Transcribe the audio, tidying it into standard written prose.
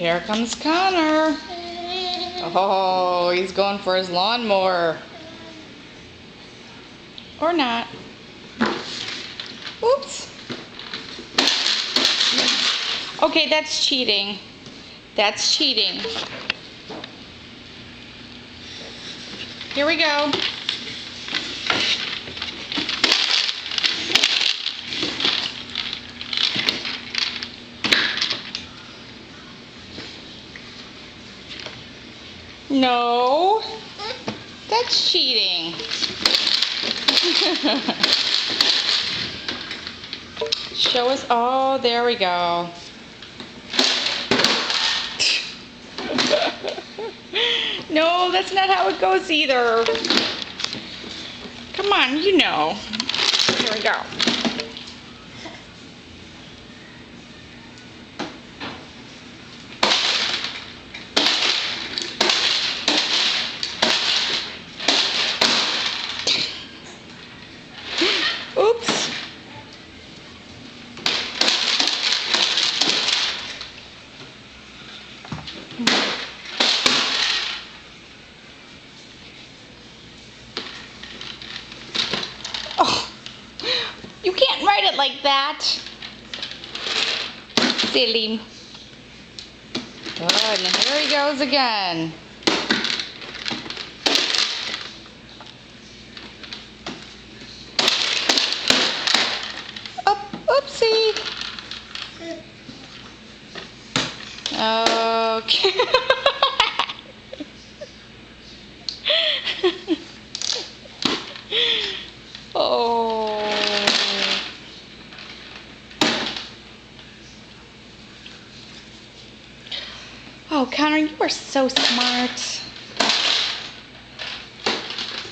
Here comes Connor. Oh, he's going for his lawnmower. Or not. Oops. Okay, that's cheating. That's cheating. Here we go. No, that's cheating. Show us. Oh, there we go. No, that's not how it goes either. Come on, you know. Here we go. Oops. Oh, you can't write it like that. Silly. Good, and here he goes again. Oopsie. Okay. Oh. Oh, Connor, you are so smart.